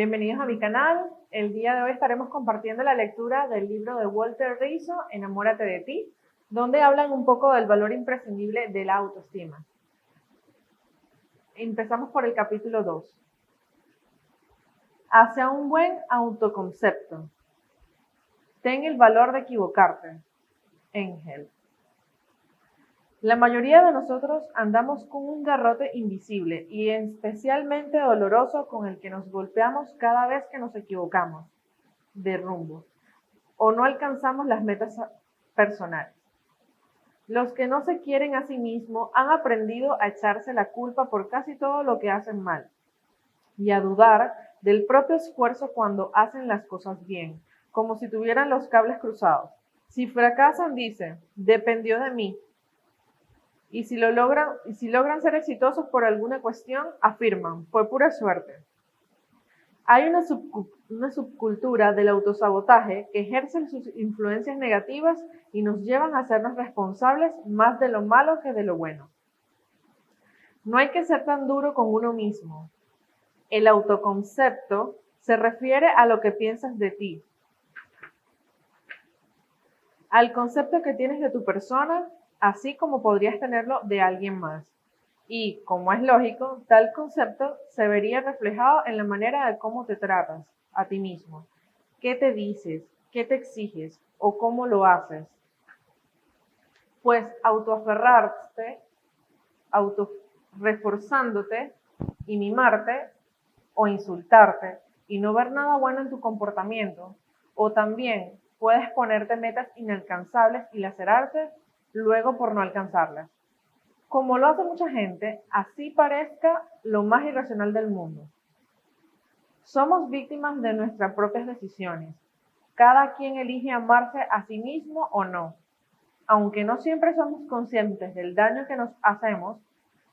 Bienvenidos a mi canal. El día de hoy estaremos compartiendo la lectura del libro de Walter Rizzo, Enamórate de ti, donde hablan un poco del valor imprescindible de la autoestima. Empezamos por el capítulo 2. Hacia un buen autoconcepto. Ten el valor de equivocarte. Engel. La mayoría de nosotros andamos con un garrote invisible y especialmente doloroso con el que nos golpeamos cada vez que nos equivocamos de rumbo o no alcanzamos las metas personales. Los que no se quieren a sí mismos han aprendido a echarse la culpa por casi todo lo que hacen mal y a dudar del propio esfuerzo cuando hacen las cosas bien, como si tuvieran los cables cruzados. Si fracasan, dicen, dependió de mí. Y si logran ser exitosos por alguna cuestión, afirman, fue pura suerte. Hay una subcultura del autosabotaje que ejerce sus influencias negativas y nos llevan a hacernos responsables más de lo malo que de lo bueno. No hay que ser tan duro con uno mismo. El autoconcepto se refiere a lo que piensas de ti, al concepto que tienes de tu persona, así como podrías tenerlo de alguien más. Y, como es lógico, tal concepto se vería reflejado en la manera de cómo te tratas a ti mismo, qué te dices, qué te exiges o cómo lo haces. Pues autoaferrarte, autorreforzándote y mimarte o insultarte y no ver nada bueno en tu comportamiento, o también puedes ponerte metas inalcanzables y lacerarte luego por no alcanzarlas. Como lo hace mucha gente, así parezca lo más irracional del mundo. Somos víctimas de nuestras propias decisiones. Cada quien elige amarse a sí mismo o no. Aunque no siempre somos conscientes del daño que nos hacemos,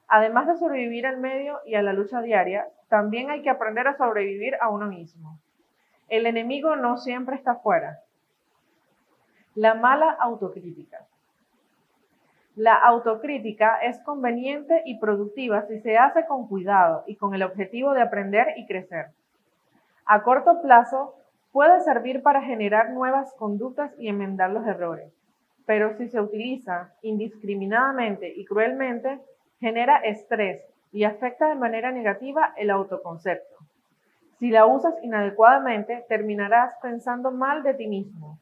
además de sobrevivir al medio y a la lucha diaria, también hay que aprender a sobrevivir a uno mismo. El enemigo no siempre está afuera. La mala autocrítica. La autocrítica es conveniente y productiva si se hace con cuidado y con el objetivo de aprender y crecer. A corto plazo puede servir para generar nuevas conductas y enmendar los errores, pero si se utiliza indiscriminadamente y cruelmente, genera estrés y afecta de manera negativa el autoconcepto. Si la usas inadecuadamente, terminarás pensando mal de ti mismo.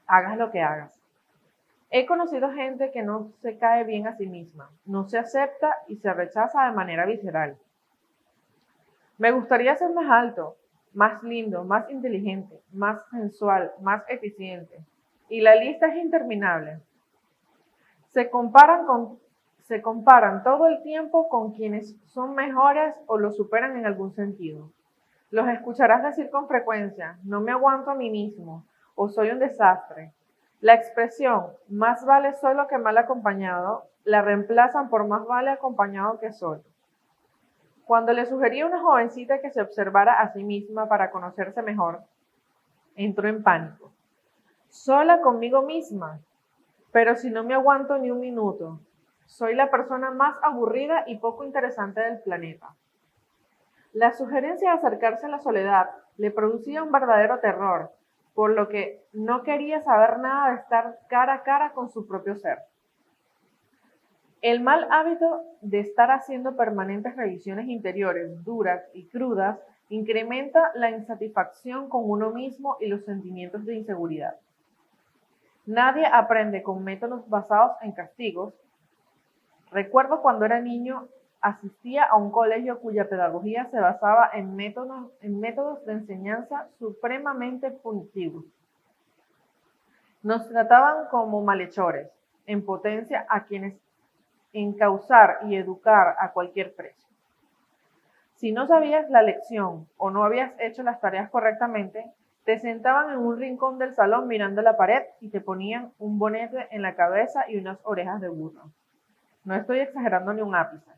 Hagas lo que hagas. He conocido gente que no se cae bien a sí misma, no se acepta y se rechaza de manera visceral. Me gustaría ser más alto, más lindo, más inteligente, más sensual, más eficiente. Y la lista es interminable. Se comparan todo el tiempo con quienes son mejores o los superan en algún sentido. Los escucharás decir con frecuencia, no me aguanto a mí mismo o soy un desastre. La expresión más vale solo que mal acompañado la reemplazan por más vale acompañado que solo. Cuando le sugerí a una jovencita que se observara a sí misma para conocerse mejor, entró en pánico. Sola conmigo misma, pero si no me aguanto ni un minuto, soy la persona más aburrida y poco interesante del planeta. La sugerencia de acercarse a la soledad le producía un verdadero terror, por lo que no quería saber nada de estar cara a cara con su propio ser. El mal hábito de estar haciendo permanentes revisiones interiores duras y crudas incrementa la insatisfacción con uno mismo y los sentimientos de inseguridad. Nadie aprende con métodos basados en castigos. Recuerdo cuando era niño, asistía a un colegio cuya pedagogía se basaba en métodos de enseñanza supremamente punitivos. Nos trataban como malhechores, en potencia a quienes encauzar y educar a cualquier precio. Si no sabías la lección o no habías hecho las tareas correctamente, te sentaban en un rincón del salón mirando la pared y te ponían un bonete en la cabeza y unas orejas de burro. No estoy exagerando ni un ápice.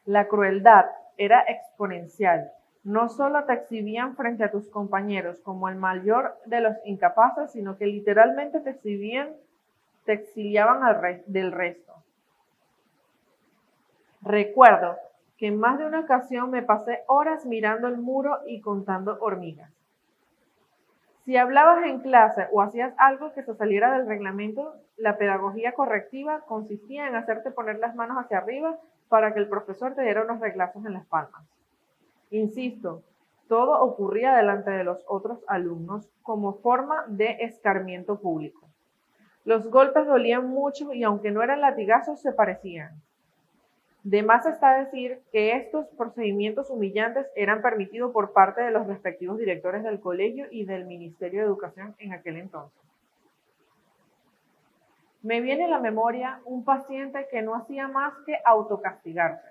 La crueldad era exponencial. No solo te exhibían frente a tus compañeros como el mayor de los incapaces, sino que literalmente te exiliaban del resto. Recuerdo que en más de una ocasión me pasé horas mirando el muro y contando hormigas. Si hablabas en clase o hacías algo que se saliera del reglamento, la pedagogía correctiva consistía en hacerte poner las manos hacia arriba para que el profesor te diera unos reglazos en las palmas. Insisto, todo ocurría delante de los otros alumnos como forma de escarmiento público. Los golpes dolían mucho y aunque no eran latigazos, se parecían. De más está decir que estos procedimientos humillantes eran permitidos por parte de los respectivos directores del colegio y del Ministerio de Educación en aquel entonces. Me viene a la memoria un paciente que no hacía más que autocastigarse.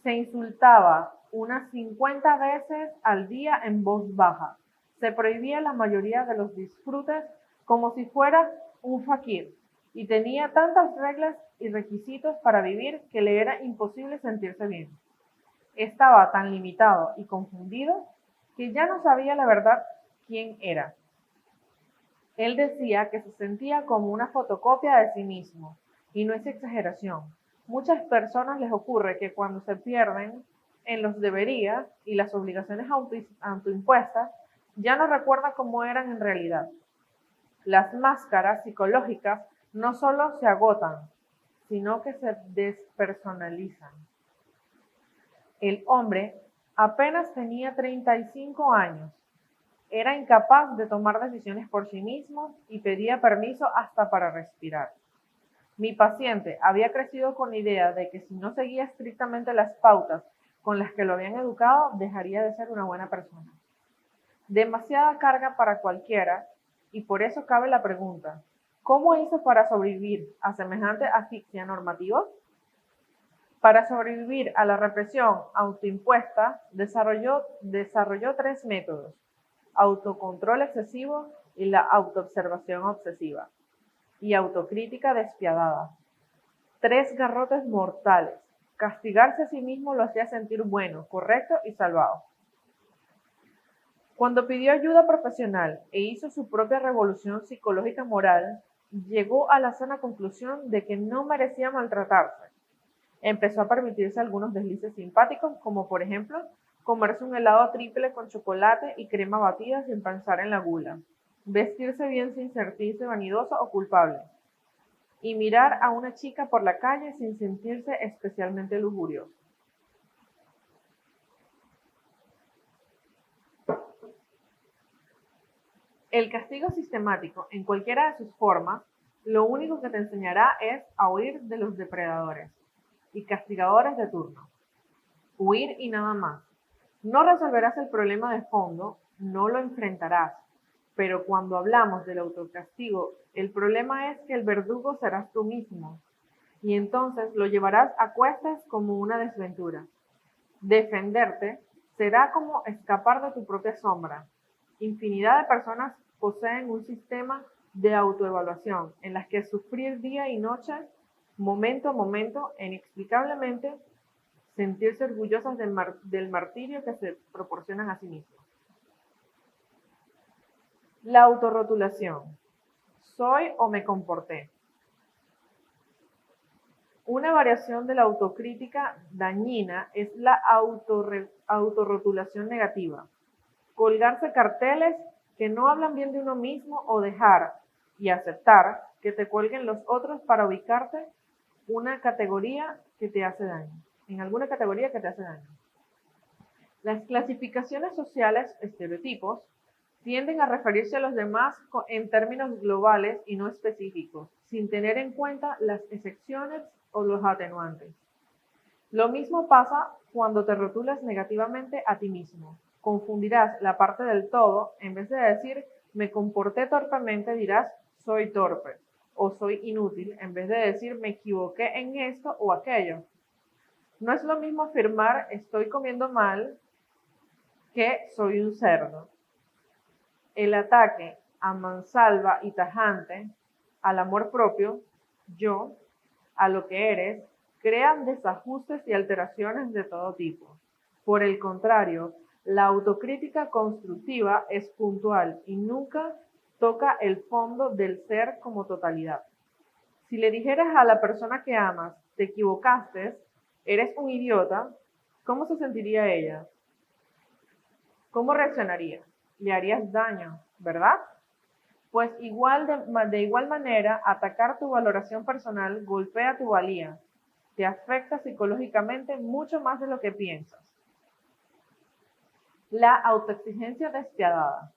Se insultaba unas 50 veces al día en voz baja. Se prohibía la mayoría de los disfrutes como si fuera un fakir y tenía tantas reglas y requisitos para vivir que le era imposible sentirse bien. Estaba tan limitado y confundido que ya no sabía la verdad quién era. Él decía que se sentía como una fotocopia de sí mismo, y no es exageración. Muchas personas les ocurre que cuando se pierden en los deberías y las obligaciones autoimpuestas, ya no recuerdan cómo eran en realidad. Las máscaras psicológicas no solo se agotan, sino que se despersonalizan. El hombre apenas tenía 35 años. Era incapaz de tomar decisiones por sí mismo y pedía permiso hasta para respirar. Mi paciente había crecido con la idea de que si no seguía estrictamente las pautas con las que lo habían educado, dejaría de ser una buena persona. Demasiada carga para cualquiera, y por eso cabe la pregunta: ¿cómo hizo para sobrevivir a semejante asfixia normativa? Para sobrevivir a la represión autoimpuesta, desarrolló 3 métodos: autocontrol excesivo y la autoobservación obsesiva, y autocrítica despiadada. 3 garrotes mortales. Castigarse a sí mismo lo hacía sentir bueno, correcto y salvado. Cuando pidió ayuda profesional e hizo su propia revolución psicológica moral, llegó a la sana conclusión de que no merecía maltratarse. Empezó a permitirse algunos deslices simpáticos, como por ejemplo, comerse un helado triple con chocolate y crema batida sin pensar en la gula, vestirse bien sin sentirse vanidoso o culpable, y mirar a una chica por la calle sin sentirse especialmente lujurioso. El castigo sistemático, en cualquiera de sus formas, lo único que te enseñará es a huir de los depredadores y castigadores de turno. Huir y nada más. No resolverás el problema de fondo, no lo enfrentarás, pero cuando hablamos del autocastigo, el problema es que el verdugo serás tú mismo, y entonces lo llevarás a cuestas como una desventura. Defenderte será como escapar de tu propia sombra. Infinidad de personas poseen un sistema de autoevaluación en las que sufrir día y noche, momento a momento, inexplicablemente, sentirse orgullosas del martirio que se proporcionan a sí mismos. La autorrotulación. Soy o me comporté. Una variación de la autocrítica dañina es la autorrotulación negativa. Colgarse carteles que no hablan bien de uno mismo o dejar y aceptar que te cuelguen los otros para ubicarte una categoría que te hace daño, en alguna categoría que te hace daño. Las clasificaciones sociales, estereotipos, tienden a referirse a los demás en términos globales y no específicos, sin tener en cuenta las excepciones o los atenuantes. Lo mismo pasa cuando te rotulas negativamente a ti mismo. Confundirás la parte del todo. En vez de decir me comporté torpemente, dirás soy torpe o soy inútil, en vez de decir me equivoqué en esto o aquello. No es lo mismo afirmar estoy comiendo mal que soy un cerdo. El ataque a mansalva y tajante al amor propio, yo, a lo que eres, crean desajustes y alteraciones de todo tipo. Por el contrario, la autocrítica constructiva es puntual y nunca toca el fondo del ser como totalidad. Si le dijeras a la persona que amas, te equivocaste, eres un idiota, ¿Cómo se sentiría ella? ¿Cómo reaccionaría? Le harías daño, ¿verdad? Pues de igual manera, atacar tu valoración personal golpea tu valía. Te afecta psicológicamente mucho más de lo que piensas. La autoexigencia despiadada.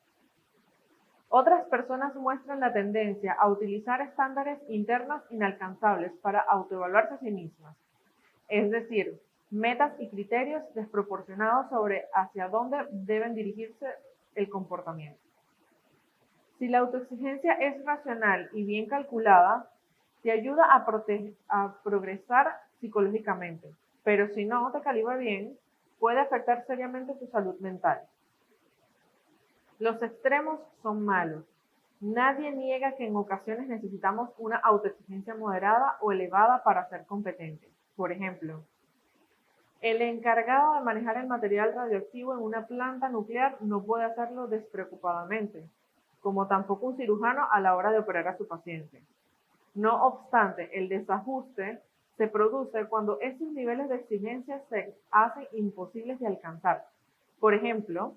Otras personas muestran la tendencia a utilizar estándares internos inalcanzables para autoevaluarse a sí mismas, es decir, metas y criterios desproporcionados sobre hacia dónde deben dirigirse el comportamiento. Si la autoexigencia es racional y bien calculada, te ayuda a progresar psicológicamente, pero si no te calibra bien, puede afectar seriamente tu salud mental. Los extremos son malos. Nadie niega que en ocasiones necesitamos una autoexigencia moderada o elevada para ser competentes. Por ejemplo, el encargado de manejar el material radioactivo en una planta nuclear no puede hacerlo despreocupadamente, como tampoco un cirujano a la hora de operar a su paciente. No obstante, el desajuste se produce cuando esos niveles de exigencia se hacen imposibles de alcanzar. Por ejemplo,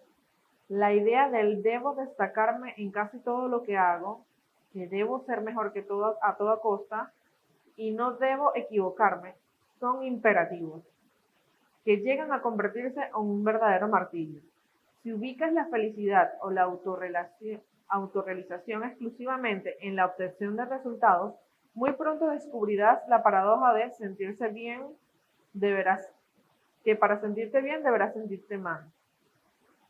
la idea del debo destacarme en casi todo lo que hago, que debo ser mejor que a toda costa y no debo equivocarme, son imperativos que llegan a convertirse en un verdadero martirio. Si ubicas la felicidad o la autorrealización exclusivamente en la obtención de resultados, muy pronto descubrirás la paradoja de sentirse bien, que para sentirte bien deberás sentirte mal.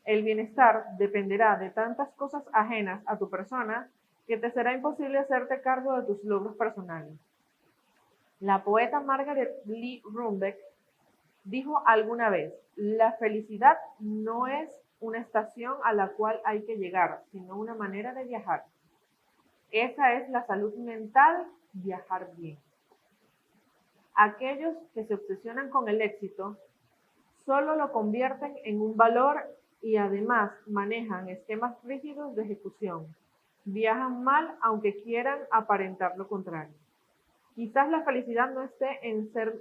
El bienestar dependerá de tantas cosas ajenas a tu persona que te será imposible hacerte cargo de tus logros personales. La poeta Margaret Lee Runbeck dijo alguna vez, la felicidad no es una estación a la cual hay que llegar, sino una manera de viajar. Esa es la salud mental, viajar bien. Aquellos que se obsesionan con el éxito solo lo convierten en un valor y además manejan esquemas rígidos de ejecución. Viajan mal aunque quieran aparentar lo contrario. Quizás la felicidad no esté en ser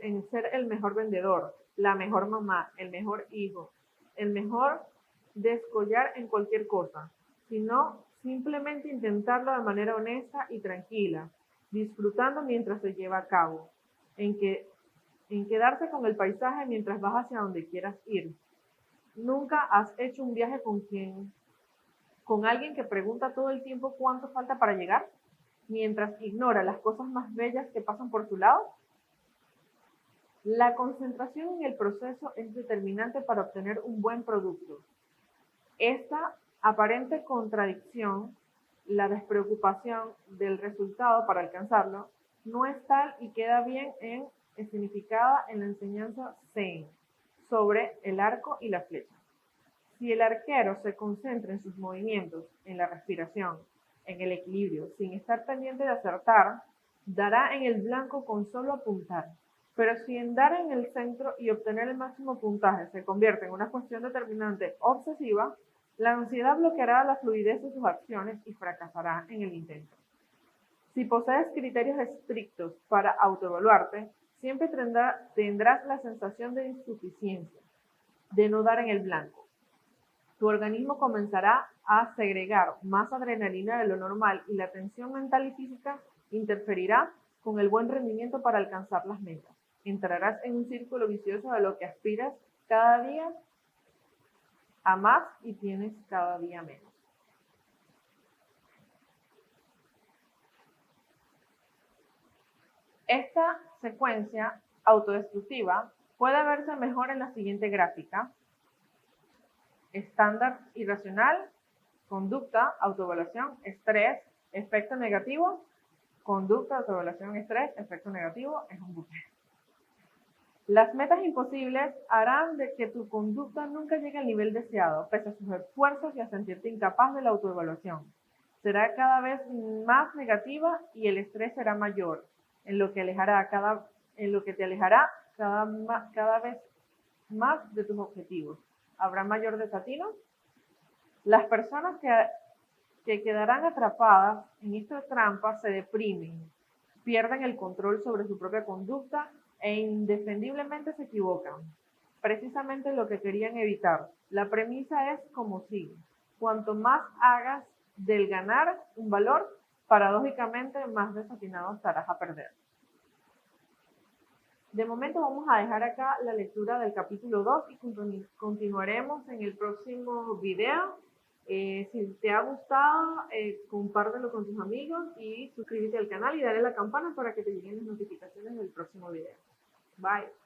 el mejor vendedor, la mejor mamá, el mejor hijo, el mejor descollar en cualquier cosa, sino simplemente intentarlo de manera honesta y tranquila, disfrutando mientras se lleva a cabo, en quedarse con el paisaje mientras vas hacia donde quieras ir. ¿Nunca has hecho un viaje con alguien que pregunta todo el tiempo cuánto falta para llegar, mientras ignora las cosas más bellas que pasan por su lado? La concentración en el proceso es determinante para obtener un buen producto. Esta aparente contradicción, la despreocupación del resultado para alcanzarlo, no es tal y queda bien escenificada en la enseñanza Zen sobre el arco y la flecha. Si el arquero se concentra en sus movimientos, en la respiración, en el equilibrio, sin estar pendiente de acertar, dará en el blanco con solo apuntar. Pero si en dar en el centro y obtener el máximo puntaje se convierte en una cuestión determinante obsesiva, la ansiedad bloqueará la fluidez de sus acciones y fracasará en el intento. Si posees criterios estrictos para autoevaluarte, siempre tendrás la sensación de insuficiencia, de no dar en el blanco. Tu organismo comenzará a segregar más adrenalina de lo normal y la tensión mental y física interferirá con el buen rendimiento para alcanzar las metas. Entrarás en un círculo vicioso de lo que aspiras cada día a más y tienes cada día menos. Esta secuencia autodestructiva puede verse mejor en la siguiente gráfica. Estándar irracional, conducta, autoevaluación, estrés, efecto negativo, conducta, autoevaluación, estrés, efecto negativo, es un bucle. Las metas imposibles harán de que tu conducta nunca llegue al nivel deseado, pese a sus esfuerzos y a sentirte incapaz de la autoevaluación. Será cada vez más negativa y el estrés será mayor, en lo que te alejará cada vez más de tus objetivos. Habrá mayor desatino. Las personas que quedarán atrapadas en esta trampa se deprimen, pierden el control sobre su propia conducta e indefendiblemente se equivocan. precisamente lo que querían evitar. La premisa es como sigue. Cuanto más hagas del ganar un valor, paradójicamente más desatinado estarás a perder. De momento vamos a dejar acá la lectura del capítulo 2 y continuaremos en el próximo video. Si te ha gustado, compártelo con tus amigos y suscríbete al canal y dale a la campana para que te lleguen las notificaciones del próximo video. Bye.